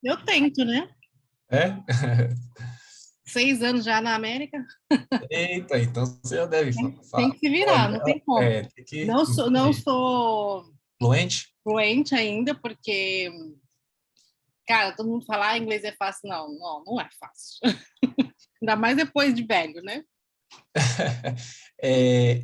Eu tento, né? É? 6 anos já na América, Eita, então você já deve tem que se virar, não tem como. tem que Não sou, não entendi. sou Fluente? fluente ainda, porque, cara, todo mundo fala, inglês é fácil. Não, não, não é fácil. Ainda mais depois de velho, né? É,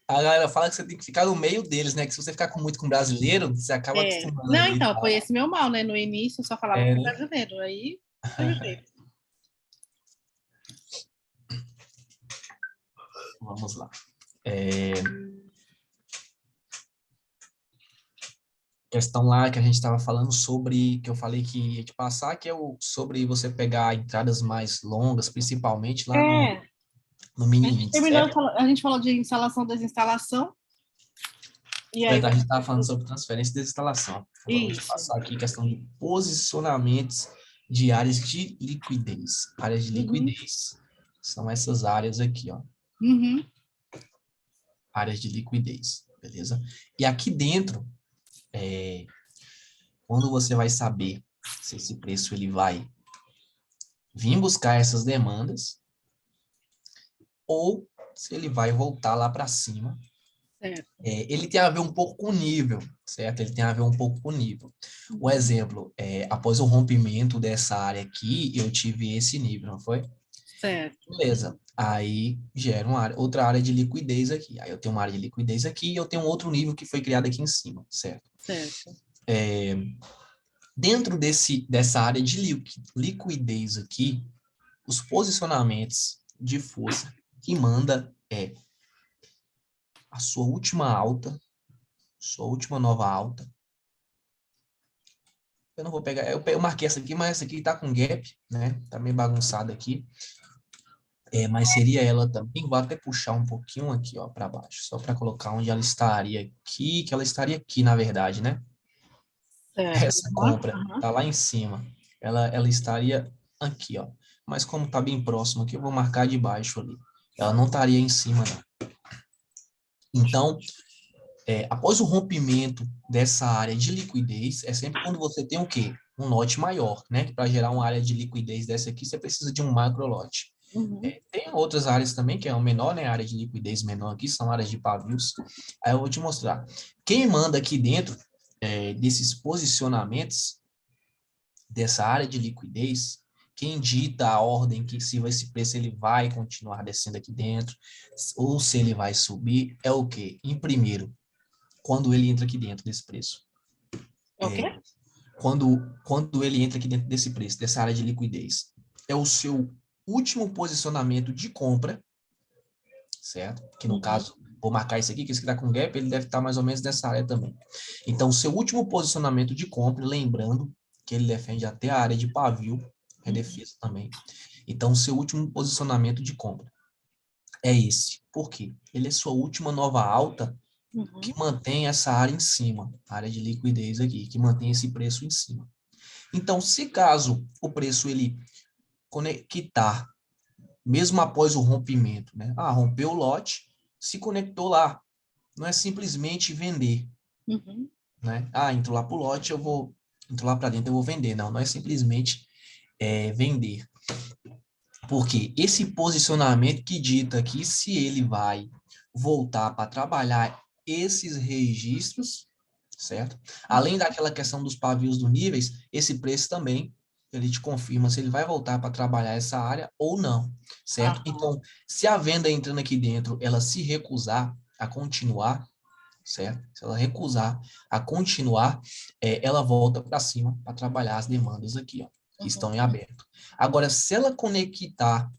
a galera fala que você tem que ficar no meio deles, né? Que se você ficar muito com brasileiro, você acaba É. acostumando Não, ali e então, foi tal. esse meu mal, né? No início eu só falava É, com né? brasileiro, aí teve jeito. Vamos lá. É, questão lá que a gente estava falando sobre, que eu falei que ia te passar, que é sobre você pegar entradas mais longas, principalmente lá no, É, no a mini gente índice, terminou, certo? a gente falou de instalação, desinstalação, e aí Verdade, a gente você... estava falando sobre transferência e desinstalação. Agora eu vou te Isso. passar aqui questão de posicionamentos de áreas de liquidez. Áreas de Uhum, liquidez são essas áreas aqui, ó. uhum, Áreas de liquidez, beleza? E aqui dentro, quando você vai saber se esse preço ele vai vir buscar essas demandas ou se ele vai voltar lá para cima. certo. Ele tem a ver um pouco com o nível, certo? Ele tem a ver um pouco com o nível. O Uhum, exemplo, após o rompimento dessa área aqui, eu tive esse nível, não foi? certo, Beleza. Aí gera outra área de liquidez aqui. Aí eu tenho uma área de liquidez aqui e eu tenho um outro nível que foi criado aqui em cima, certo? certo. Dentro dessa área de liquidez aqui, os posicionamentos de força que manda é a sua última alta, sua última nova alta. Eu não vou pegar, eu marquei essa aqui, mas essa aqui tá com gap, né? Tá meio bagunçada aqui. Mas seria ela também. Vou até puxar um pouquinho aqui, ó, para baixo, só para colocar onde ela estaria aqui, que ela estaria aqui, na verdade, né? Certo. Essa Aham, compra aham. tá lá em cima. Ela estaria aqui, ó. Mas como tá bem próximo aqui, eu vou marcar de baixo ali. Ela não estaria em cima, não. Então, após o rompimento dessa área de liquidez, é sempre quando você tem o quê? Um lote maior, né? Que para gerar uma área de liquidez dessa aqui, você precisa de um macro lote. Uhum, Tem outras áreas também, que é o menor, né? A área de liquidez menor aqui, são áreas de pavios. Aí eu vou te mostrar. Quem manda aqui dentro desses posicionamentos, dessa área de liquidez, quem dita a ordem que se esse preço ele vai continuar descendo aqui dentro, ou se ele vai subir, é o quê? Em primeiro, quando ele entra aqui dentro desse preço. é o quê? Quando ele entra aqui dentro desse preço, dessa área de liquidez, é o seu último posicionamento de compra, certo? Que no Uhum, caso, vou marcar isso aqui, que esse que está com gap, ele deve estar mais ou menos nessa área também. Então, seu último posicionamento de compra, lembrando que ele defende até a área de pavio, é uhum, defesa também. Então, seu último posicionamento de compra é esse. Por quê? Ele é sua última nova alta que uhum, mantém essa área em cima, a área de liquidez aqui, que mantém esse preço em cima. Então, se caso o preço ele conectar, mesmo após o rompimento, né? Rompeu o lote, se conectou lá. Não é simplesmente vender, uhum, né? Entrou lá pro lote, entro lá para dentro, eu vou vender. Não, não é simplesmente vender. Porque esse posicionamento que dita aqui, se ele vai voltar para trabalhar esses registros, certo? Além daquela questão dos pavios do níveis, esse preço também, ele te confirma se ele vai voltar para trabalhar essa área ou não, certo? aham, Então, se a venda entrando aqui dentro, ela se recusar a continuar, certo? Se ela recusar a continuar, ela volta para cima para trabalhar as demandas aqui, ó, que estão uhum, em aberto. Agora, se ela conectar,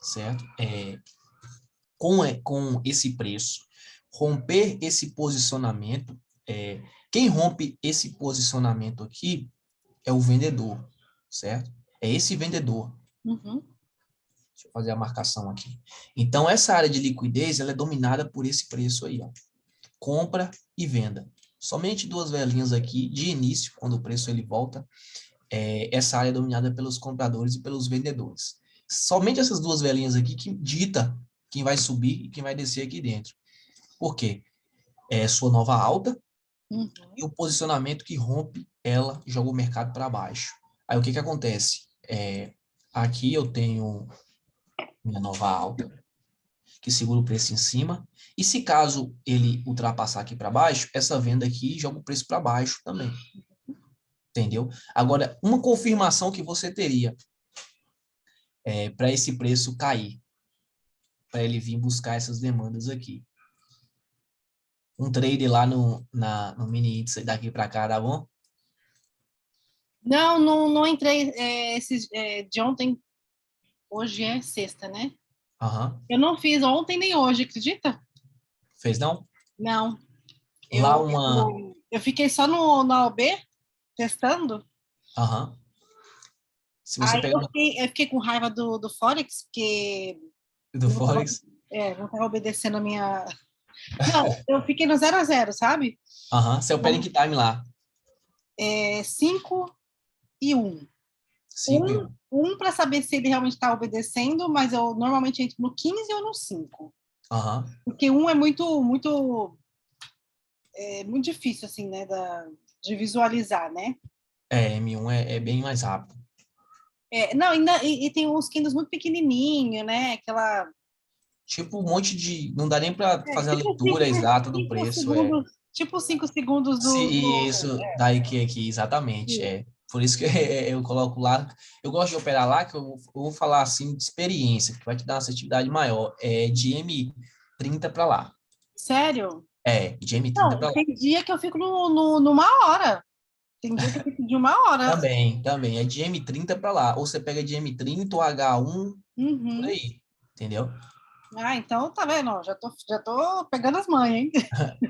certo? Com esse preço, romper esse posicionamento, quem rompe esse posicionamento aqui é o vendedor, certo? É esse vendedor. uhum, Deixa eu fazer a marcação aqui. Então, essa área de liquidez, ela é dominada por esse preço aí, ó. Compra e venda. Somente duas velinhas aqui de início, quando o preço ele volta, essa área é dominada pelos compradores e pelos vendedores. Somente essas duas velinhas aqui que dita quem vai subir e quem vai descer aqui dentro. Por quê? É sua nova alta e uhum. o posicionamento que rompe ela joga o mercado para baixo. Aí o que que acontece? Aqui eu tenho minha nova alta, que segura o preço em cima, e se caso ele ultrapassar aqui para baixo, essa venda aqui joga o preço para baixo também, entendeu? Agora, uma confirmação que você teria para esse preço cair, para ele vir buscar essas demandas aqui. Um trade lá no mini índice daqui para cá, tá bom? Não entrei de ontem. Hoje é sexta, né? Aham. Eu não fiz ontem nem hoje, acredita? Fez não? Não. Lá Eu, uma... eu fiquei só no AOB testando. Aham. Se você Aí pegar no eu fiquei com raiva do Forex, porque do Forex, não estava obedecendo a minha. Não, eu fiquei no 0 a 0, sabe? aham, você opera em que time lá? 5 e 1. 5 e 1. Para saber se ele realmente está obedecendo, mas eu normalmente entro no 15 ou no 5. Aham. Porque um é muito difícil, assim, né, de visualizar, né? M1 é bem mais rápido. Não, ainda, e tem uns candles muito pequenininho, né? Aquela. Tipo, um monte de... Não dá nem para fazer a Tipo leitura exata do cinco preço, segundos, tipo 5 segundos Se do. isso, daí que aqui, exatamente, Por isso que eu coloco lá, eu gosto de operar lá, que eu vou falar assim de experiência, que vai te dar uma assertividade maior, de M30 para lá. Sério? De M30 Não, para lá. tem dia que eu fico numa hora. Tem dia que eu fico de uma hora. Também, é de M30 para lá. Ou você pega de M30 ou H1, por Uhum. aí, entendeu? Ah, então tá vendo? Ó, já tô pegando as manhas, hein?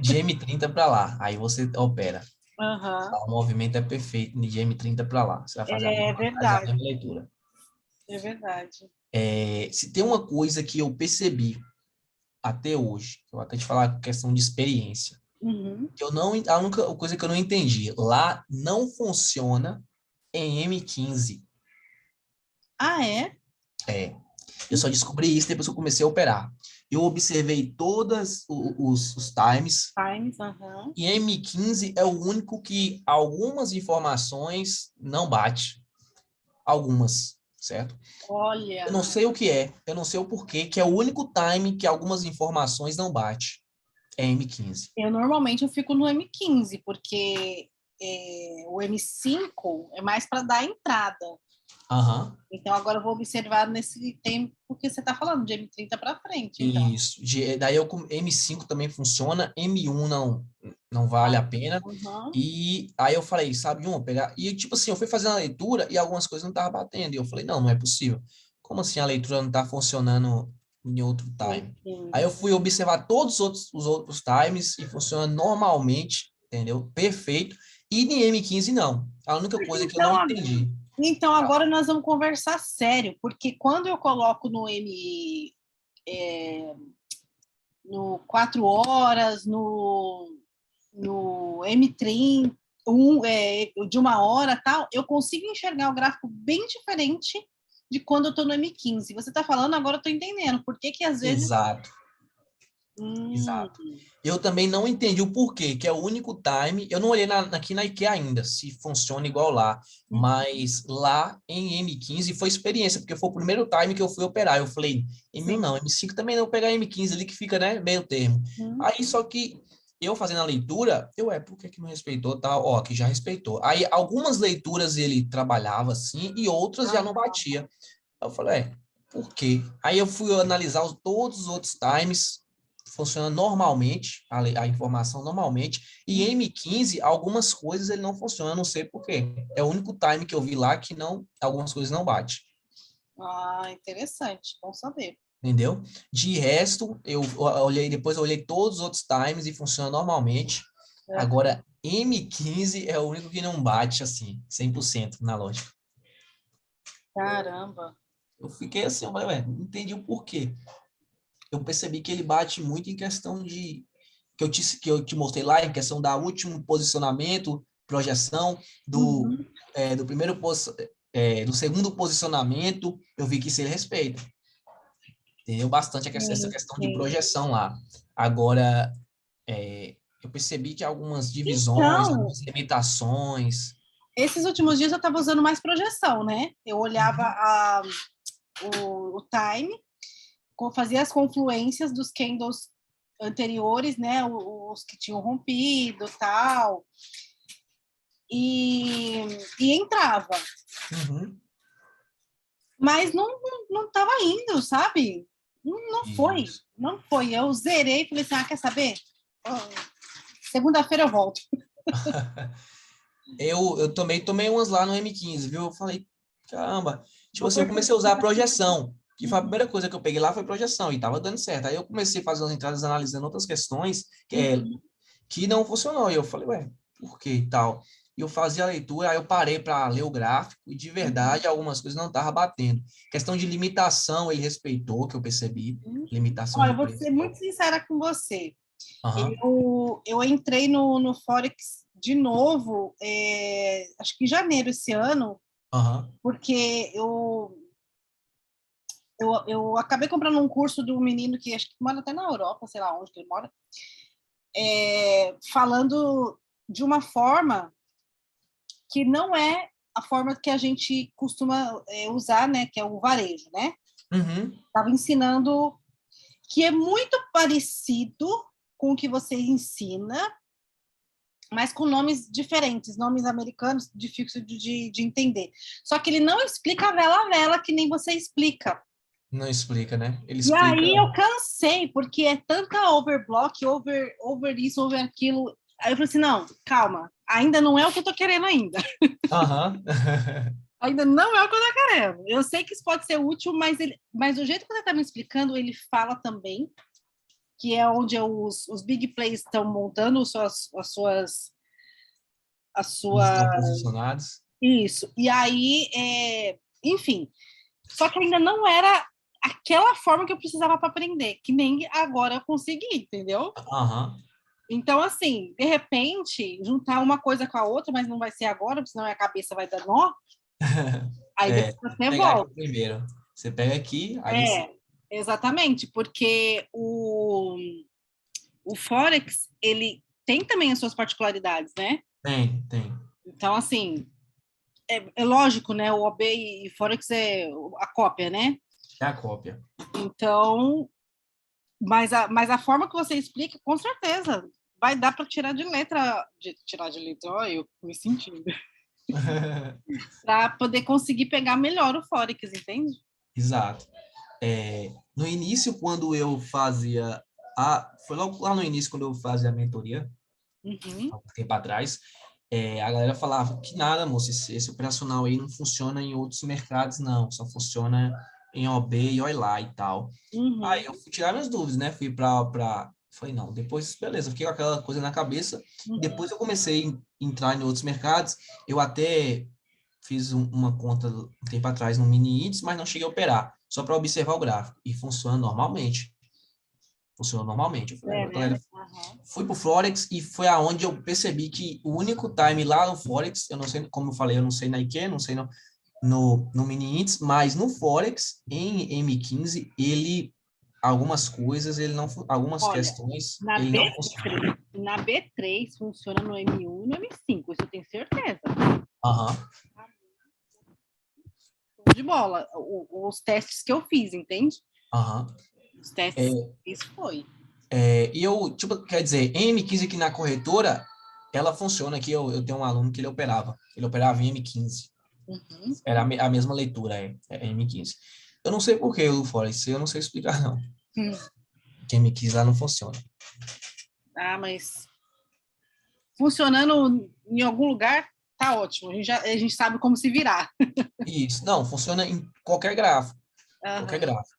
De M30 para lá, aí você opera. Aham. Tá? O movimento é perfeito de M30 para lá. Você vai fazer É faz a verdade, mesma leitura. é verdade. Se tem uma coisa que eu percebi até hoje, eu vou até te falar a questão de experiência, Uhum. que eu não, a única coisa que eu não entendi, lá não funciona em M15. Ah, é? É, eu só descobri isso depois que eu comecei a operar. Eu observei todos os times, Times, aham. e M15 é o único que algumas informações não bate. Algumas, certo? Eu Olha, não sei o que é, eu não sei o porquê, que é o único time que algumas informações não bate. É M15. eu fico no M15 porque o M5 é mais para dar entrada. Aham. Então, agora eu vou observar nesse tempo que você está falando, de M30 para frente, então. Isso. Daí M5 também funciona, M1 não vale a pena. Uhum. E aí eu falei, sabe, vou pegar. E tipo assim, eu fui fazendo a leitura e algumas coisas não estavam batendo. E eu falei, não é possível. Como assim a leitura não está funcionando em outro time? Aí eu M15. fui observar todos os outros times e funciona normalmente, entendeu? Perfeito. E em M15 não. A única coisa que eu não Então, entendi. então, agora nós vamos conversar sério, porque quando eu coloco no 4 horas, no M30, de uma hora tal, eu consigo enxergar o gráfico bem diferente de quando eu estou no M15. Você está falando, agora eu estou entendendo. Por que que às vezes. Exato. Hum, Exato. Eu também não entendi o porquê, que é o único time. Eu não olhei aqui na IKEA ainda, se funciona igual lá. Mas lá em M15 foi experiência, porque foi o primeiro time que eu fui operar. Eu falei, M1 sim. não, M5 também não, vou pegar M15 ali que fica, né, meio termo. Hum, Aí só que eu fazendo a leitura, por que que não respeitou? Tá, ó, que já respeitou. Aí algumas leituras ele trabalhava assim e outras já não batia. Aí eu falei, por quê? Aí eu fui analisar todos os outros times, funciona normalmente, a informação normalmente, e M15, algumas coisas ele não funciona, não sei por quê. É o único time que eu vi lá que não, algumas coisas não bate, interessante, bom saber. entendeu? De resto, depois eu olhei todos os outros times e funciona normalmente. É. Agora, M15 é o único que não bate, assim, 100% na lógica. Caramba. Eu fiquei assim, eu falei, não entendi o porquê. Eu percebi que ele bate muito em questão de que eu te mostrei lá, em questão da último posicionamento, projeção, Uhum. do do segundo posicionamento, eu vi que isso ele respeita. Entendeu bastante essa Sim, questão de sim. projeção lá. Agora, eu percebi que algumas divisões, Então, algumas limitações. Esses últimos dias eu estava usando mais projeção, né? Eu olhava o time, fazia as confluências dos candles anteriores, né? Os que tinham rompido, tal, e entrava. Uhum. Mas não estava indo, sabe? Não foi, Isso. não foi. Eu zerei e falei assim, quer saber? Segunda-feira eu volto. Eu também tomei umas lá no M15, viu? Eu falei, caramba. Tipo Vou assim, eu perceber. comecei a usar a projeção, que foi a primeira coisa que eu peguei lá, foi projeção, e tava dando certo. Aí eu comecei a fazer umas entradas analisando outras questões que não funcionou. E eu falei, ué, por que e tal? E eu fazia a leitura, aí eu parei para ler o gráfico, e de verdade algumas coisas não estavam batendo. Questão de limitação, ele respeitou, que eu percebi, limitação Olha, de eu vou preço. ser muito sincera com você. Aham, Eu entrei no Forex de novo, acho que em janeiro esse ano, aham, porque eu acabei comprando um curso de um menino que acho que mora até na Europa, sei lá onde que ele mora, falando de uma forma que não é a forma que a gente costuma usar, né, que é o varejo, né? uhum. Estava ensinando que é muito parecido com o que você ensina, mas com nomes diferentes, nomes americanos, difícil de entender. Só que ele não explica vela a vela que nem você explica. Não explica, né? Ele E explica. aí eu cansei, porque é tanta overblock, over isso, over aquilo. Aí eu falei assim, não, calma, ainda não é o que eu tô querendo ainda. Aham. Ainda não é o que eu tô querendo. Eu sei que isso pode ser útil, mas do jeito que você tá me explicando, ele fala também, que é onde os big players estão montando as Onde suas. estão posicionados. Isso. E aí, enfim. Só que ainda não era aquela forma que eu precisava para aprender, que nem agora eu consegui, entendeu? Aham. Então, assim, de repente, juntar uma coisa com a outra, mas não vai ser agora, porque senão a cabeça vai dar nó, aí É, depois você pegar aqui volta. primeiro. Você pega aqui, aí você... É, exatamente, porque o Forex, ele tem também as suas particularidades, né? Tem. Então, assim, é lógico, né? O OB e Forex é a cópia, né? É a cópia. Então, mas a forma que você explica, com certeza, vai dar para tirar de letra, ó, eu me sentindo, para poder conseguir pegar melhor o Forex, entende? Exato. No início, quando eu fazia foi logo lá no início, quando eu fazia a mentoria, Uhum. há um tempo atrás, a galera falava que nada, moço, esse operacional aí não funciona em outros mercados, não. Só funciona em OB e olha lá e tal. Aí Uhum. eu fui tirar minhas dúvidas, né? Fui falei, não, depois, beleza, fiquei com aquela coisa na cabeça. Uhum. Depois eu comecei a entrar em outros mercados. Eu até fiz uma conta um tempo atrás no mini índice, mas não cheguei a operar, só para observar o gráfico. E funciona normalmente. Funcionou normalmente. Eu falei, É, galera, né? Uhum. fui pro Forex e foi aonde eu percebi que o único time lá no Forex, eu não sei, como eu falei, eu não sei na IQ, não sei no mini índice, mas no Forex, em M15, ele algumas coisas, ele não, algumas Olha, questões, na ele não funciona. B3, na B3 funciona no M1 e no M5, isso eu tenho certeza. Aham, Show de bola. Os testes que eu fiz, entende? aham. Os testes que É, eu fiz foi. e eu, tipo, quer dizer, em M15 aqui na corretora, ela funciona aqui, eu tenho um aluno que ele operava em M15. Uhum. Era a mesma leitura, é M15. Eu não sei por que o Forex, eu não sei explicar, não. Que M15 lá não funciona. Ah, mas funcionando em algum lugar, tá ótimo. A gente sabe como se virar. Isso, não, funciona em qualquer gráfico. Qualquer Uhum. gráfico.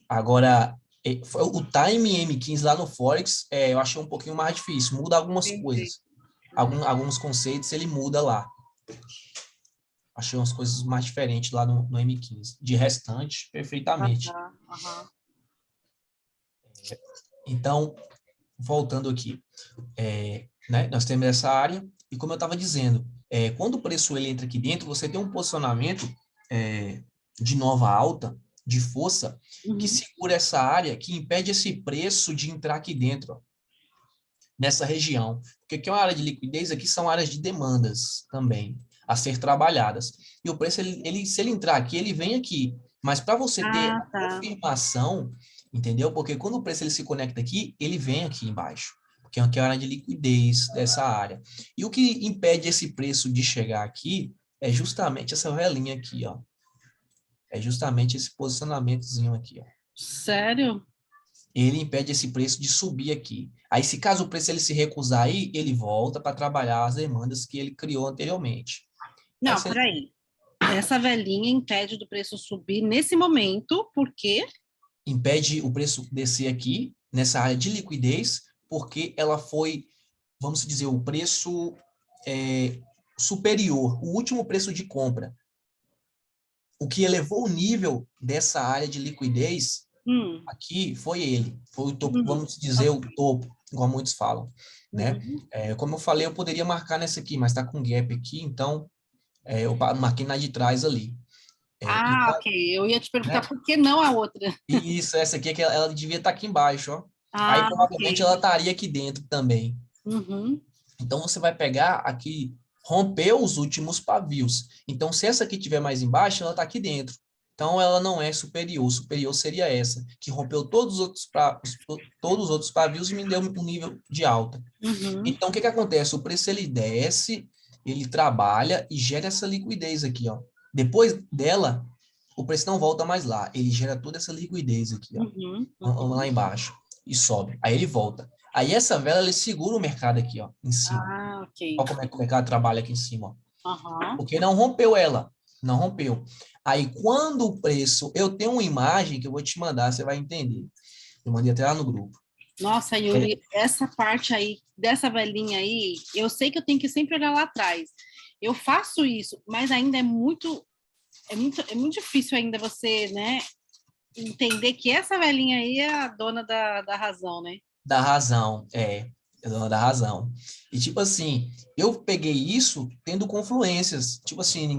Agora, o time M15 lá no Forex, eu achei um pouquinho mais difícil. Muda algumas Entendi. coisas. Alguns conceitos ele muda lá. Achei umas coisas mais diferentes lá no M15. De restante, perfeitamente. Uhum. Uhum. Então, voltando aqui, né, nós temos essa área, e como eu estava dizendo, quando o preço ele entra aqui dentro, você tem um posicionamento de nova alta, de força, que Uhum. segura essa área, que impede esse preço de entrar aqui dentro, ó, nessa região. Porque aqui é uma área de liquidez, aqui são áreas de demandas também. a ser trabalhadas. E o preço, se ele entrar aqui, ele vem aqui. Mas para você ter a Tá. confirmação, entendeu? Porque quando o preço ele se conecta aqui, ele vem aqui embaixo. Porque aqui é a área de liquidez dessa área. E o que impede esse preço de chegar aqui é justamente essa velinha aqui, ó. É justamente esse posicionamentozinho aqui, ó. Sério? Ele impede esse preço de subir aqui. Aí, se caso o preço ele se recusar aí, ele volta para trabalhar as demandas que ele criou anteriormente. Não, Essa peraí. Essa velhinha impede do preço subir nesse momento, por quê? impede o preço descer aqui, nessa área de liquidez, porque ela foi, vamos dizer, o preço superior, o último preço de compra. O que elevou o nível dessa área de liquidez aqui foi ele. Foi o topo, vamos dizer, o topo, igual muitos falam, né? Uhum. Como eu falei, eu poderia marcar nessa aqui, mas está com gap aqui, então eu marquei na de trás ali. Ah, Então, ok. Eu ia te né? perguntar por que não a outra. Isso, essa aqui, é que ela devia estar aqui embaixo, ó. Aí, Ah, provavelmente, ok. ela estaria aqui dentro também. Uhum. Então, você vai pegar aqui, rompeu os últimos pavios. Então, se essa aqui tiver mais embaixo, ela está aqui dentro. Então, ela não é superior. Superior seria essa, que rompeu todos os outros pavios e me deu um nível de alta. Uhum. Então, o que que acontece? O preço, ele desce, ele trabalha e gera essa liquidez aqui, ó. Depois dela, o preço não volta mais lá. Ele gera toda essa liquidez aqui, ó. Uhum. Lá Uhum. embaixo. E sobe. Aí ele volta. Aí essa vela, ele segura o mercado aqui, ó, em cima. Ah, ok. Olha como é que o mercado trabalha aqui em cima, ó. Aham. Porque não rompeu ela. Não rompeu. Aí, quando o preço... Eu tenho uma imagem que eu vou te mandar, você vai entender. Eu mandei até lá no grupo. Nossa, Yuri, essa parte aí, dessa velhinha aí, eu sei que eu tenho que sempre olhar lá atrás. Eu faço isso, mas ainda é muito difícil ainda você, né, entender que essa velhinha aí é a dona da razão, né? Da razão, é dona da razão. E, tipo assim, eu peguei isso tendo confluências. Tipo assim,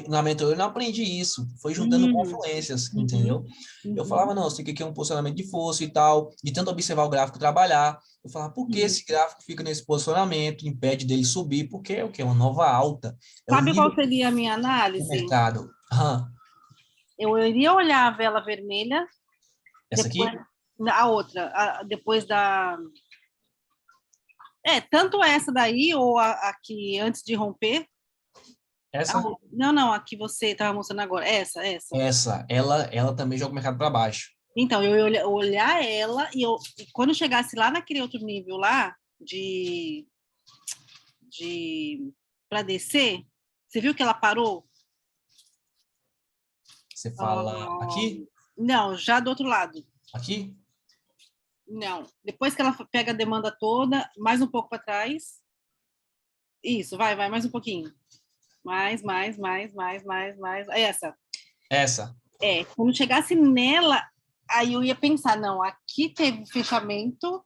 na mentoria eu não aprendi isso. Foi juntando Uhum, confluências, uhum, entendeu? Eu uhum, falava, não, isso aqui é um posicionamento de força e tal. De tanto observar o gráfico trabalhar. Eu falava, por que uhum. esse gráfico fica nesse posicionamento, impede dele subir? Porque é o quê? Uma nova alta. É o Sabe nível qual seria a minha do análise? mercado. Eu iria olhar a vela vermelha, Essa depois aqui? a outra, depois da. Tanto essa daí, ou a que antes de romper. Essa? Não, não, a que você estava mostrando agora. Essa. Ela também joga o mercado para baixo. Então, eu ia olhar ela e quando chegasse lá naquele outro nível lá, de para descer, você viu que ela parou? Você fala Ah, aqui? não, já do outro lado. Aqui? Não. Depois que ela pega a demanda toda, mais um pouco para trás. Isso, vai, mais um pouquinho. Mais. Essa. Essa. Quando chegasse nela, aí eu ia pensar, não, aqui teve fechamento,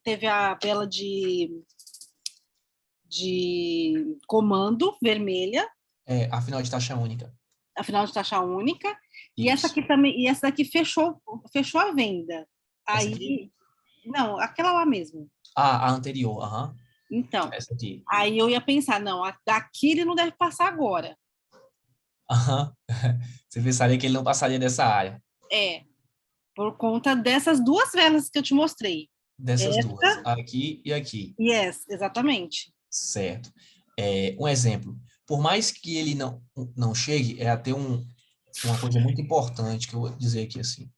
teve a vela de comando vermelha, Afinal de taxa única. afinal de taxa única, e essa Isso. aqui também, e essa daqui fechou a venda. Essa aqui? Aí, não, aquela lá mesmo. A anterior, aham. Então, Essa aqui. aí eu ia pensar, não, daqui ele não deve passar agora. Aham. Você pensaria que ele não passaria dessa área. É, por conta dessas duas velas que eu te mostrei. Dessas duas. Essa Aqui e aqui. e essa, exatamente. Certo. Um exemplo. Por mais que ele não chegue, é até uma coisa muito importante que eu vou dizer aqui assim.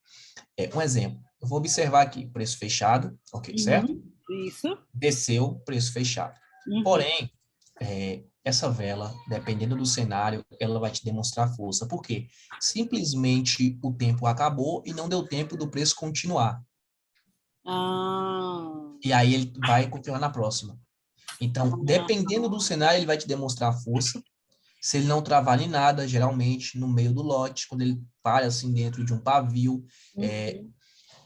Um exemplo. Eu vou observar aqui, preço fechado, ok, certo? Uhum, isso. Desceu, preço fechado. Uhum. Porém, essa vela, dependendo do cenário, ela vai te demonstrar força. Por quê? Simplesmente o tempo acabou e não deu tempo do preço continuar. Ah, E aí ele vai continuar na próxima. Então, ah, dependendo do cenário, ele vai te demonstrar força. Se ele não travar em nada, geralmente, no meio do lote, quando ele para assim dentro de um pavio, é,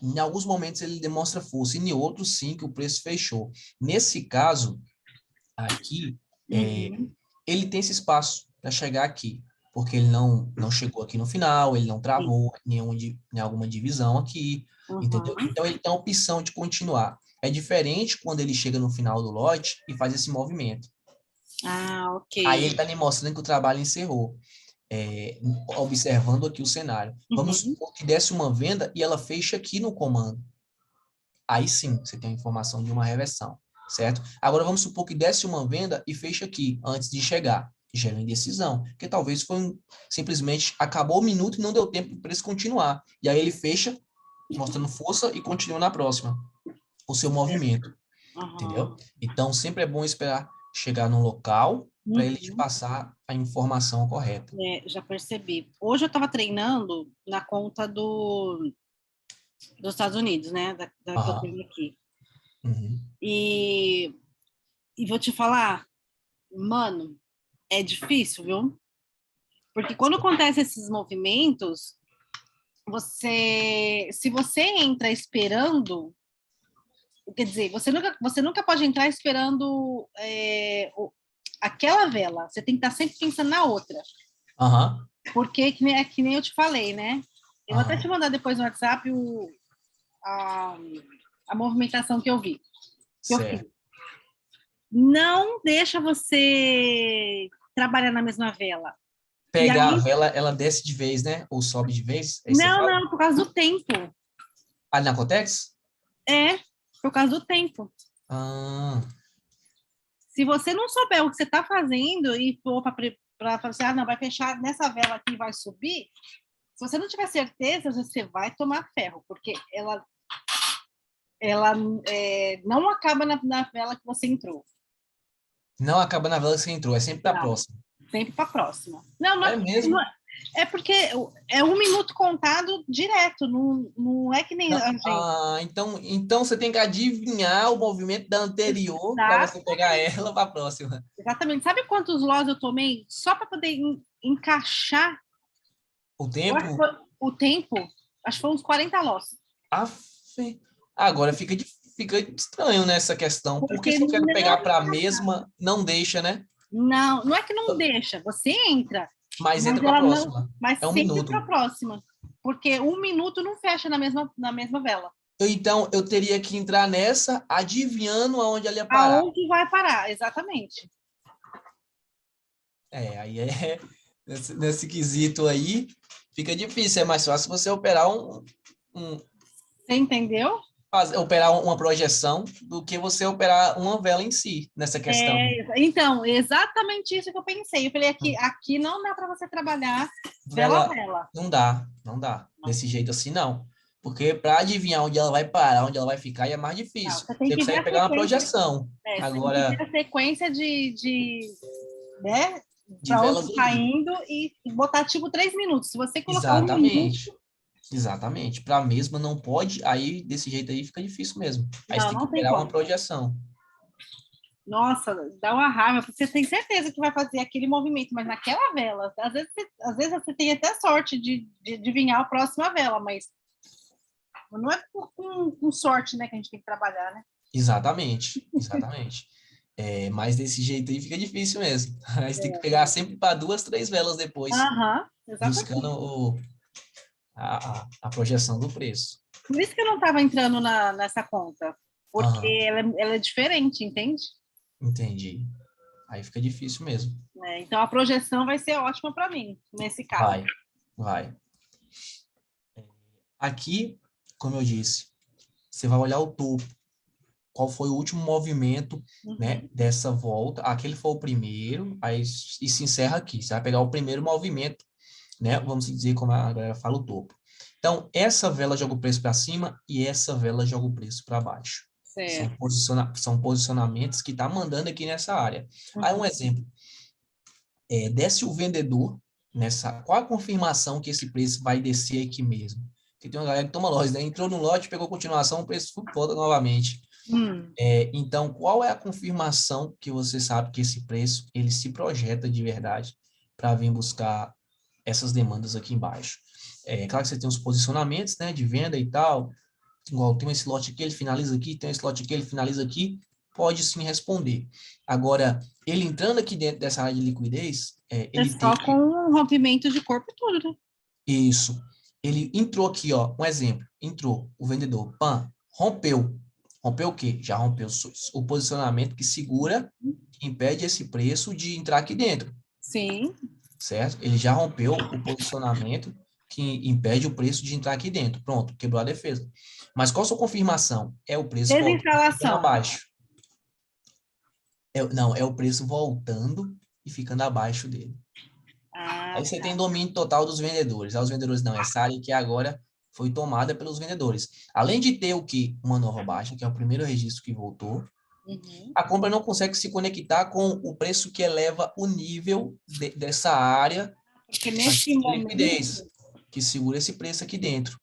uhum, em alguns momentos ele demonstra força, e em outros sim, que o preço fechou. Nesse caso, aqui, uhum, ele tem esse espaço para chegar aqui, porque ele não chegou aqui no final, ele não sim, travou em alguma divisão aqui, entendeu? uhum, Então, ele tem a opção de continuar. É diferente quando ele chega no final do lote e faz esse movimento. Ah, ok. Aí ele está me mostrando que o trabalho encerrou. Observando aqui o cenário. Vamos Uhum. supor que desse uma venda e ela fecha aqui no comando. Aí sim, você tem a informação de uma reversão, certo? Agora vamos supor que desse uma venda e fecha aqui, antes de chegar. Gera indecisão, porque talvez simplesmente acabou o minuto e não deu tempo para eles continuar. E aí ele fecha, mostrando força e continua na próxima, o seu movimento, entendeu? Aham. Então, sempre é bom esperar chegar no local para ele te Uhum. passar a informação correta. Já percebi. Hoje eu estava treinando na conta dos Estados Unidos, né? Da que eu Aham. tenho aqui. Uhum. E, e vou te falar, mano, é difícil, viu? Porque quando acontecem esses movimentos, se você entra esperando, quer dizer, você nunca pode entrar esperando aquela vela. Você tem que estar sempre pensando na outra. Aham. Porque que nem eu te falei, né? Eu vou até te Aham. mandar depois no WhatsApp a, a movimentação que eu vi, que eu fiz. Certo. Não deixa você trabalhar na mesma vela. E Pegar a aí, vela, ela desce de vez, né? Ou sobe de vez, aí você não, fala. não, por causa do tempo. Ali na Cotex? É, por causa do tempo. Ah, Se você não souber o que você está fazendo e for para falar assim, ah, não, vai fechar nessa vela aqui e vai subir, se você não tiver certeza, você vai tomar ferro, porque ela não acaba na vela que você entrou. não acaba na vela que você entrou, é sempre pra Não, próxima. sempre para a próxima. Não, É não mesmo? é porque é um minuto contado direto, não é que nem Não, a gente. então você tem que adivinhar o movimento da anterior para você pegar Exatamente. ela para a próxima. Exatamente. Sabe quantos lós eu tomei só para poder encaixar O eu acho que tempo, foi o tempo? Acho que foi uns 40 lós. af, agora fica estranho nessa questão, porque Porque se eu quero pegar para a não, mesma, não deixa, né? não é que não deixa, você entra, Mas entra mas para a ela não, próxima. mas É um sempre para a minuto. próxima, porque um minuto não fecha na mesma vela. Então, eu teria que entrar nessa, adivinhando aonde ela ia parar. Aonde vai parar? Exatamente. Aí nesse quesito aí, fica difícil. É mais fácil você operar um, Você entendeu? operar uma projeção do que você operar uma vela em si, nessa questão. Então, exatamente isso que eu pensei. Eu falei, aqui não dá para você trabalhar vela a Vela vela. não dá. Desse jeito assim, não. Porque para adivinhar onde ela vai parar, onde ela vai ficar, aí é mais Não, difícil. você tem Você que ver consegue a pegar uma sequência. projeção. Você tem que ver Agora, a sequência né, de para onde velas está ali. indo e botar tipo 3 minutos. Se você colocar um minuto, Exatamente. Exatamente. Para a mesma não pode, aí desse jeito aí fica difícil mesmo. Aí você não, tem que não tem operar uma como. projeção. Nossa, dá uma raiva, porque você tem certeza que vai fazer aquele movimento, mas naquela vela, às vezes você tem até sorte de adivinhar a próxima vela, mas não é com sorte, né, que a gente tem que trabalhar, né? Exatamente, exatamente. Mas desse jeito aí fica difícil mesmo. Aí você tem que pegar sempre para duas, três velas depois, Aham, buscando exatamente. a projeção do preço. Por isso que eu não estava entrando nessa conta, porque Aham, ela é diferente, entende? entendi. Aí fica difícil mesmo. Então a projeção vai ser ótima para mim, nesse caso. Vai, vai. Aqui, como eu disse, você vai olhar o topo. Qual foi o último movimento, né, Uhum. dessa volta? Aquele foi o primeiro, aí e se encerra aqui. Você vai pegar o primeiro movimento, né? Vamos dizer como a galera fala o topo. Então, essa vela joga o preço para cima e essa vela joga o preço para baixo. Certo. São posicionamentos que tá mandando aqui nessa área. Aí um Uhum. exemplo, desce o vendedor nessa, qual a confirmação que esse preço vai descer aqui mesmo? Porque tem uma galera que toma lote, né? Entrou no lote, pegou continuação, o preço volta novamente. Então, qual é a confirmação que você sabe que esse preço ele se projeta de verdade para vir buscar essas demandas aqui embaixo? Claro que você tem os posicionamentos, né, de venda e tal, igual tem um slot aqui, ele finaliza aqui, tem um slot aqui, ele finaliza aqui, pode sim responder. Agora, ele entrando aqui dentro dessa área de liquidez, É ele tem só com que... um rompimento de corpo e tudo, né? Isso. Ele entrou aqui, ó, um exemplo. Entrou o vendedor, pam, rompeu. Rompeu o quê? Já rompeu o posicionamento que segura que impede esse preço de entrar aqui dentro, Sim. certo? Ele já rompeu o posicionamento que impede o preço de entrar aqui dentro. Pronto, quebrou a defesa. Mas qual a sua confirmação? É o preço voltando e ficando Desinstalação. abaixo. Não, é o preço voltando e ficando abaixo dele. Ah, Aí você tá. tem domínio total dos vendedores. Aí os vendedores, não, essa área que agora foi tomada pelos vendedores. Além de ter o quê? Uma nova baixa, que é o primeiro registro que voltou, Uhum. a compra não consegue se conectar com o preço que eleva o nível dessa área Porque aqui nesse de liquidez, momento, que segura esse preço aqui dentro.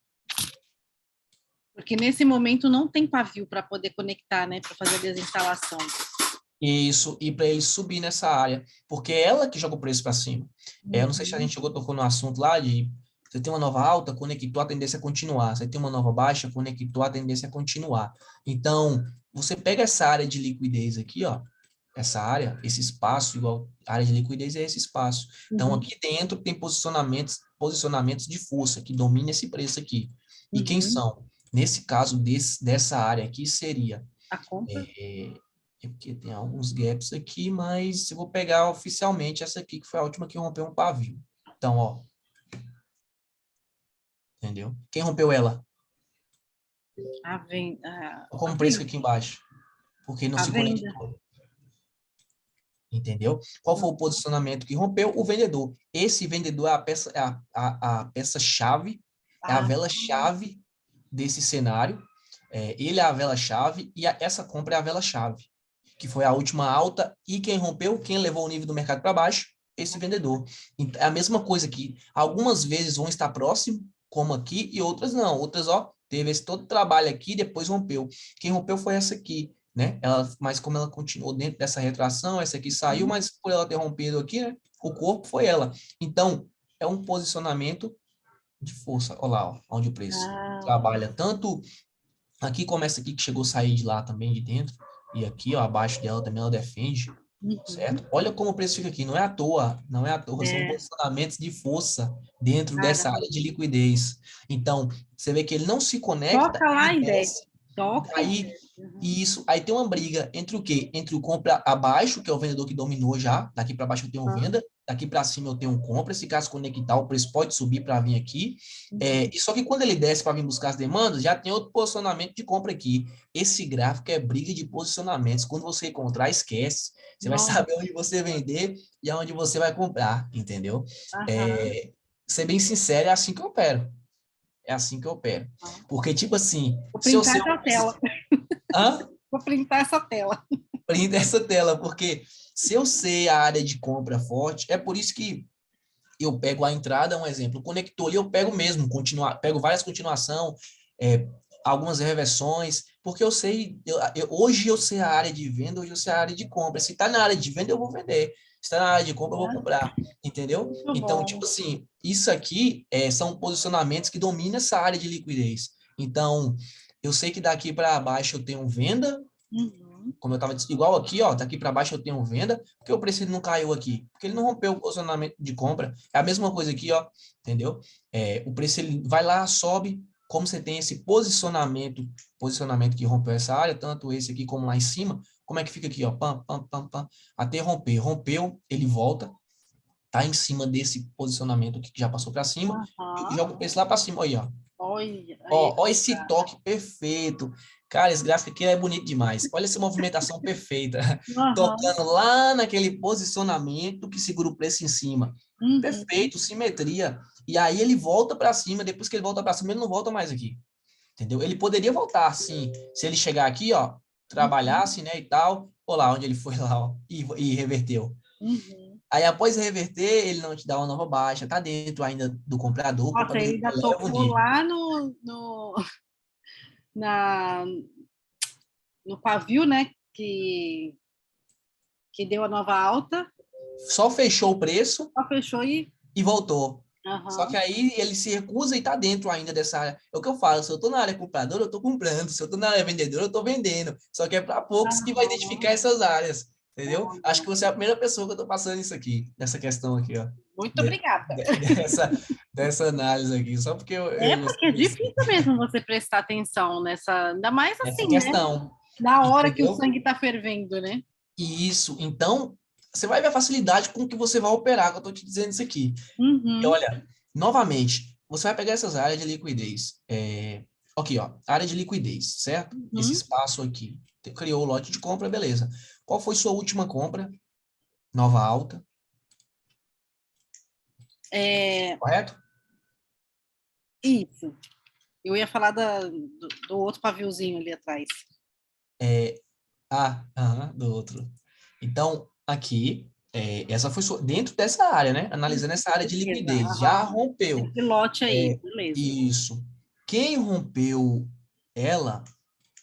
não tem pavio para poder conectar, né, para fazer a desinstalação. Isso, e para ele subir nessa área, porque é ela que joga o preço para cima. Eu não sei se a gente tocou no assunto lá de você tem uma nova alta, conectou, a tendência é continuar. Você tem uma nova baixa, conectou, a tendência é continuar. Então, você pega essa área de liquidez aqui, ó, essa área, esse espaço, igual a área de liquidez é esse espaço. Então, aqui dentro tem posicionamentos de força que dominam esse preço aqui. E quem são? Nesse caso dessa área aqui seria A compra? é porque tem alguns gaps aqui, mas eu vou pegar oficialmente essa aqui, que foi a última que rompeu um pavio. Então, ó, entendeu? Quem rompeu ela? A venda. Como preço aqui embaixo, porque não A se venda. conectou. Entendeu? Qual foi o posicionamento que rompeu? O vendedor. Esse vendedor é a peça, a peça-chave, é a Ah, vela-chave desse cenário. Ele é a vela-chave e essa compra é a vela-chave, que foi a última alta, e quem rompeu, quem levou o nível do mercado para baixo, esse vendedor. Então, é a mesma coisa que algumas vezes vão estar próximo, como aqui, e outras não. Outras, ó, teve esse todo trabalho aqui, depois rompeu. Quem rompeu foi essa aqui, né? Mas como ela continuou dentro dessa retração, essa aqui saiu, mas por ela ter rompido aqui, né? O corpo foi ela. Então, é um posicionamento de força. Olha lá, ó, onde o preço trabalha tanto. Aqui começa aqui que chegou a sair de lá também, de dentro. E aqui, ó, abaixo dela também ela defende, certo? Olha como o preço fica aqui. Não é à toa, não é à toa. São posicionamentos de força dentro dessa caramba. área de liquidez. Então, você vê que ele não se conecta, Toca lá ele e desce. desce. Toca e Aí, desce. isso, aí tem uma briga entre o quê? Entre o compra abaixo, que é o vendedor que dominou já, daqui para baixo eu tenho venda, daqui para cima eu tenho um compra, se caso conectar, o preço pode subir para vir aqui. E só que quando ele desce para vir buscar as demandas, já tem outro posicionamento de compra aqui. Esse gráfico é briga de posicionamentos. Quando você encontrar, esquece. Você vai Nossa. saber onde você vender e aonde você vai comprar, entendeu? Aham. Ser bem sincero, é assim que eu opero. É assim que eu opero. Porque, tipo assim, Vou se eu printar sei essa tela. Hã? Vou printar essa tela. Print essa tela, porque se eu sei a área de compra forte, é por isso que eu pego a entrada, um exemplo, conector ali, eu pego mesmo, pego várias continuação, é, algumas reversões, porque eu sei, hoje eu sei a área de venda, hoje eu sei a área de compra. Se está na área de venda, eu vou vender. Se está na área de compra, eu vou comprar, entendeu? Muito Então, bom. tipo assim, isso aqui são posicionamentos que dominam essa área de liquidez. Então, eu sei que daqui para baixo eu tenho venda, como eu estava igual aqui, ó, daqui para baixo eu tenho venda, porque o preço ele não caiu aqui, porque ele não rompeu o posicionamento de compra. É a mesma coisa aqui, ó, entendeu? O preço ele vai lá, sobe, como você tem esse posicionamento que rompeu essa área, tanto esse aqui como lá em cima, como é que fica aqui, ó, pam, pam, pam, pam, até romper. Rompeu, ele volta, tá em cima desse posicionamento aqui que já passou para cima, e Aham. joga o preço lá para cima, aí, ó. Olha, aí. Ó, esse toque perfeito. Cara, esse gráfico aqui é bonito demais. Olha essa movimentação perfeita. Aham. Tocando lá naquele posicionamento que segura o preço em cima. Uhum. Perfeito, simetria. E aí ele volta para cima. Depois que ele volta para cima, ele não volta mais aqui. Entendeu? Ele poderia voltar, sim. Se ele chegar aqui, ó, trabalhasse, né, e tal. Olha lá onde ele foi lá, ó, e reverteu. Uhum. Aí após reverter, ele não te dá uma nova baixa. Tá dentro ainda do comprador. O Nossa, comprador ele ele ainda eleva o tocou nível. lá na, no pavio, né? Que deu a nova alta. Só fechou o preço Só fechou e. e voltou. Só que Aham. aí ele se recusa e está dentro ainda dessa área. É o que eu falo, se eu estou na área compradora, eu estou comprando. Se eu estou na área vendedora, eu estou vendendo. Só que é para poucos que vai identificar Aham. essas áreas. Entendeu? Acho que Olha, você é a primeira pessoa que eu estou passando isso aqui, nessa questão aqui, ó. muito De- obrigada. dessa análise aqui. Só porque É eu porque é gostei disso. difícil mesmo você prestar atenção nessa, ainda mais Essa assim, né? questão. Na hora que o Entendeu? sangue tá fervendo, né? Isso. Então, você vai ver a facilidade com que você vai operar, que eu estou te dizendo isso aqui. E Uhum. olha, novamente, você vai pegar essas áreas de liquidez. Aqui, ó, área de liquidez, certo? Esse Uhum. espaço aqui. Você criou o lote de compra, beleza. Qual foi sua última compra? Nova alta, É, correto? isso. Eu ia falar do outro paviozinho ali atrás. Aham, do outro. Então, aqui, essa foi dentro dessa área, né? Analisando essa área de Beleza. liquidez. Já Aham. rompeu. Esse lote aí, É, beleza. isso. Quem rompeu ela,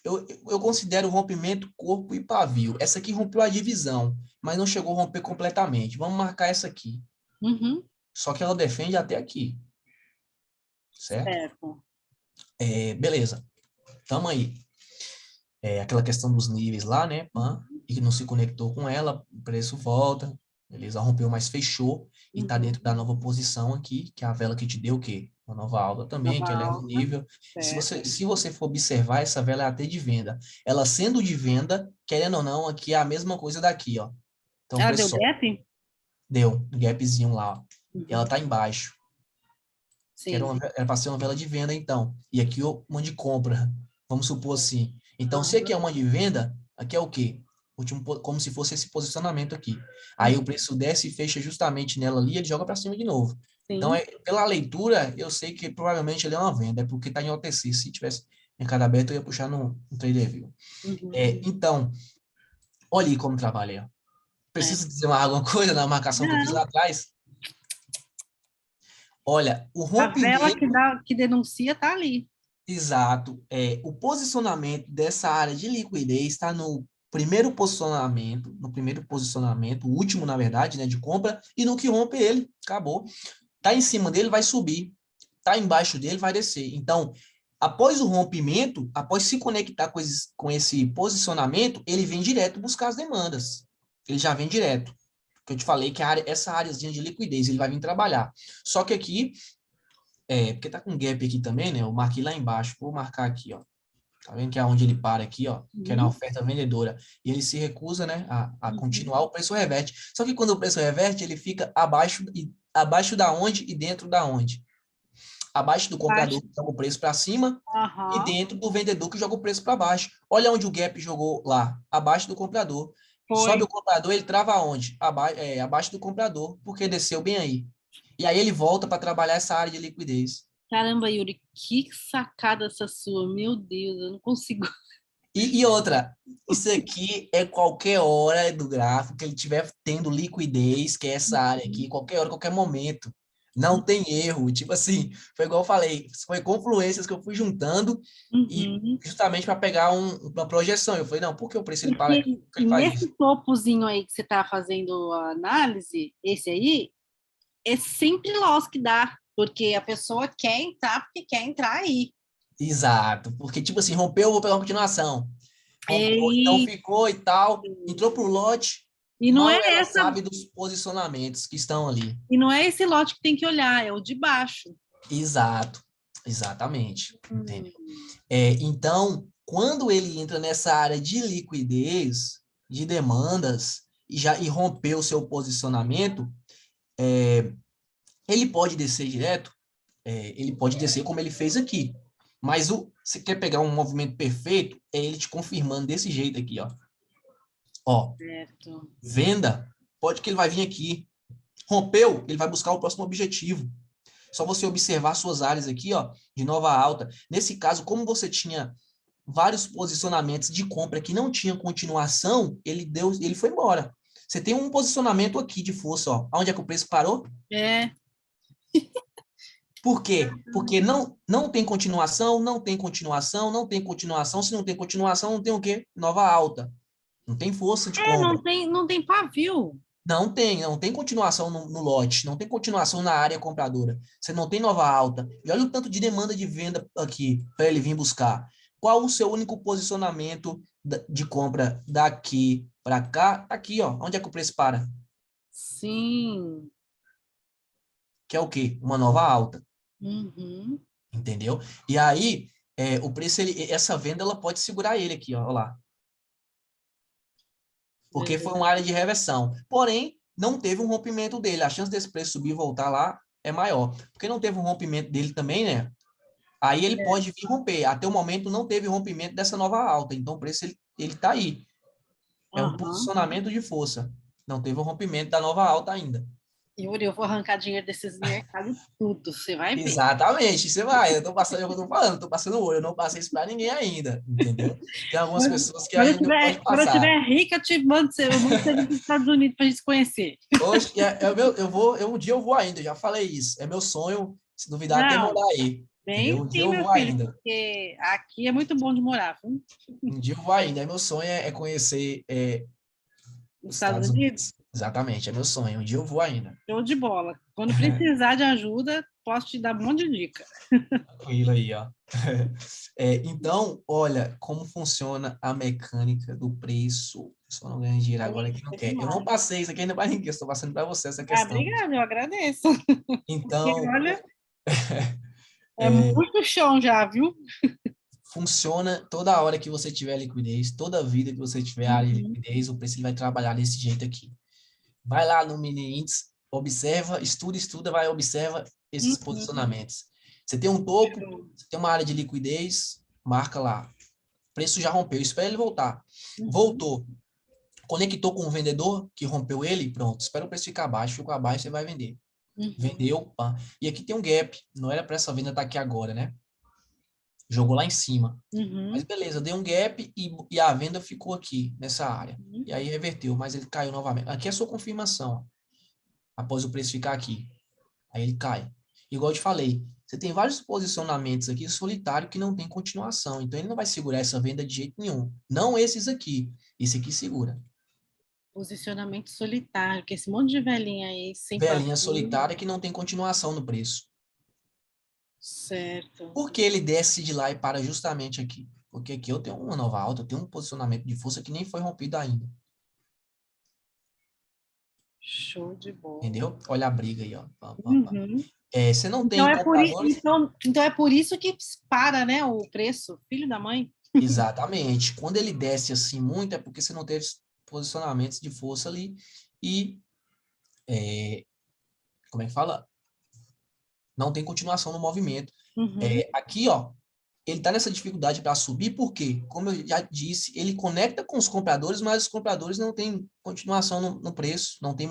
eu considero rompimento corpo e pavio. Essa aqui rompeu a divisão, mas não chegou a romper completamente. Vamos marcar essa aqui. Uhum. Só que ela defende até aqui, certo? Certo. Beleza. Tamo aí. Aquela questão dos níveis lá, né? Pã, e que não se conectou com ela, o preço volta, beleza, rompeu, mas fechou e tá Uhum. dentro da nova posição aqui, que é a vela que te deu o quê? Uma nova alta também, Nova que eleva o alta. nível. E Certo. se você for observar, essa vela é até de venda. Ela sendo de venda, querendo ou não, aqui é a mesma coisa daqui, ó. Então, o Ela preço deu só gap? deu um gapzinho lá, ó. E ela Uhum. tá embaixo, que Sim. era para ser uma vela de venda, então. E aqui uma de compra, vamos supor assim. Então, se aqui é Uhum. uma de venda, aqui é o quê? Como se fosse esse posicionamento aqui. Aí o preço desce e fecha justamente nela ali, ele joga para cima de novo. Então, Sim. pela leitura, eu sei que provavelmente ele é uma venda, é porque está em OTC. Se tivesse mercado aberto, eu ia puxar no Trader View. Uhum. Então, olha aí como trabalha. Ó. É. Preciso dizer mais alguma coisa na marcação que eu fiz Não. lá atrás? Olha, o A vela que rompimento. dá, que denuncia tá ali. Exato. O posicionamento dessa área de liquidez está no primeiro posicionamento, o último, na verdade, né, de compra, e no que rompe ele, acabou. Tá em cima dele, vai subir. Tá embaixo dele, vai descer. Então, após o rompimento, após se conectar com esse posicionamento, ele vem direto buscar as demandas. Ele já vem direto. Que eu te falei que essa áreazinha de liquidez, ele vai vir trabalhar. Só que aqui, porque tá com gap aqui também, né? Eu marquei lá embaixo. Vou marcar aqui, ó. Tá vendo que é onde ele para aqui, ó, que é na Uhum. oferta vendedora. E ele se recusa, né, a Uhum. continuar, o preço reverte. Só que quando o preço reverte, ele fica abaixo da onde e dentro da onde? Abaixo do comprador Baixo. que joga o preço para cima e Aham. dentro do vendedor que joga o preço para baixo. Olha onde o gap jogou lá, abaixo do comprador. Sobe o Foi. comprador, ele trava aonde? Abaixo do comprador, porque desceu bem aí. E aí ele volta para trabalhar essa área de liquidez. Caramba, Yuri, que sacada essa sua. Meu Deus, eu não consigo. E outra, isso aqui é qualquer hora do gráfico que ele estiver tendo liquidez, que é essa área aqui, qualquer hora, qualquer momento. Não tem erro. Tipo assim, foi igual eu falei, foi confluências que eu fui juntando e Uhum. justamente para pegar uma projeção. Eu falei, não, por que o preço ele para aqui? Por que E ele faz isso? nesse topozinho aí que você está fazendo a análise, esse aí, é sempre loss que dá, porque a pessoa quer entrar porque quer entrar aí. Exato, porque tipo assim, rompeu, eu vou pegar uma continuação. Ou então E, ficou e tal, entrou pro lote, e não é mal ela essa, sabe dos posicionamentos que estão ali. e não é esse lote que tem que olhar, é o de baixo. Exato, exatamente, entende? Hum. Então, quando ele entra nessa área de liquidez, de demandas, e rompeu o seu posicionamento, ele pode descer direto, ele pode descer como ele fez aqui. Mas você quer pegar um movimento perfeito, é ele te confirmando desse jeito aqui, ó. Ó, Certo. venda, pode que ele vai vir aqui. Rompeu, ele vai buscar o próximo objetivo. Só você observar suas áreas aqui, ó, de nova alta. Nesse caso, como você tinha vários posicionamentos de compra que não tinham continuação, ele foi embora. Você tem um posicionamento aqui de força, ó. Onde é que o preço parou? É. Por quê? Porque não tem continuação, não tem continuação, não tem continuação. Se não tem continuação, não tem o quê? Nova alta. Não tem força de É, compra. não tem pavio. Não tem continuação no lote, não tem continuação na área compradora. Você não tem nova alta. E olha o tanto de demanda de venda aqui para ele vir buscar. Qual o seu único posicionamento de compra daqui para cá? Tá aqui, ó. Onde é que o preço para? Sim. Que é o quê? Uma nova alta, Uhum. entendeu? E aí, o preço, essa venda, ela pode segurar ele aqui, ó. Olha lá. porque foi uma área de reversão. Porém, não teve um rompimento dele. A chance desse preço subir e voltar lá é maior. Porque não teve um rompimento dele também, né? Aí ele pode vir romper. Até o momento não teve rompimento dessa nova alta. Então o preço ele tá aí. É um posicionamento de força. Não teve o rompimento da nova alta ainda. Yuri, eu vou arrancar dinheiro desses mercados tudo, você vai ver. Exatamente, você vai. Eu tô passando, eu tô falando, tô passando o olho, eu não passei isso para ninguém ainda, entendeu? Tem algumas pessoas que ainda pode Quando eu passar. estiver rica, eu mando você vir para os Estados Unidos para a gente se conhecer. Hoje, um dia eu vou ainda, eu já falei isso. É meu sonho, se duvidar, até Não, morar aí. Entendeu? bem Um dia sim, eu meu vou filho, ainda. porque aqui é muito bom de morar, viu? Um dia eu vou ainda. É meu sonho é conhecer Nos os Estados Estados Unidos. Unidos. Exatamente, é meu sonho. Um dia eu vou ainda. Show de bola. Quando precisar de ajuda, posso te dar um monte de dica. Tranquilo aí, ó. Então, olha como funciona a mecânica do preço. Só não ganha dinheiro agora que não É quer. Eu não demais. passei isso aqui ainda para ninguém, eu estou passando para você essa Ah, questão. obrigada, eu agradeço. Porque, Então, olha, é muito chão já, viu? funciona toda hora que você tiver liquidez, toda vida que você tiver área de Uhum, liquidez, o preço ele vai trabalhar desse jeito aqui. Vai lá no mini índice, observa, estuda, vai observa esses uhum. posicionamentos. Você tem um topo, Show. você tem uma área de liquidez, marca lá. O preço já rompeu, espera ele voltar. Uhum, Voltou, conectou com o vendedor que rompeu ele, pronto, espera o preço ficar abaixo, ficou abaixo, você vai vender. uhum, Vendeu, pá. E aqui tem um gap, não era para essa venda estar aqui agora, né? Jogou lá em cima. Mas uhum, beleza, deu um gap e a venda ficou aqui, nessa área. uhum. E aí reverteu, mas ele caiu novamente. Aqui é a sua confirmação, após o preço ficar aqui. Aí ele cai. Igual eu te falei, você tem vários posicionamentos aqui solitário que não tem continuação. Então ele não vai segurar essa venda de jeito nenhum. Não esses aqui. Esse aqui segura. Posicionamento solitário, que esse monte de velhinha aí sem Velhinha passinho. solitária que não tem continuação no preço. Certo. Por que ele desce de lá e para justamente aqui? Porque aqui eu tenho uma nova alta, eu tenho um posicionamento de força que nem foi rompido ainda. Show de bola. Entendeu? Olha a briga aí, ó. Pá, pá, pá. Uhum. Você não tem compradores? Então é por isso que para, né, o preço, filho da mãe. Exatamente. Quando ele desce assim muito, é porque você não teve posicionamentos de força ali e, como é que fala? Não tem continuação no movimento. Uhum. Aqui, ó, ele está nessa dificuldade para subir, porque, como eu já disse, ele conecta com os compradores, mas os compradores não têm continuação no preço, não tem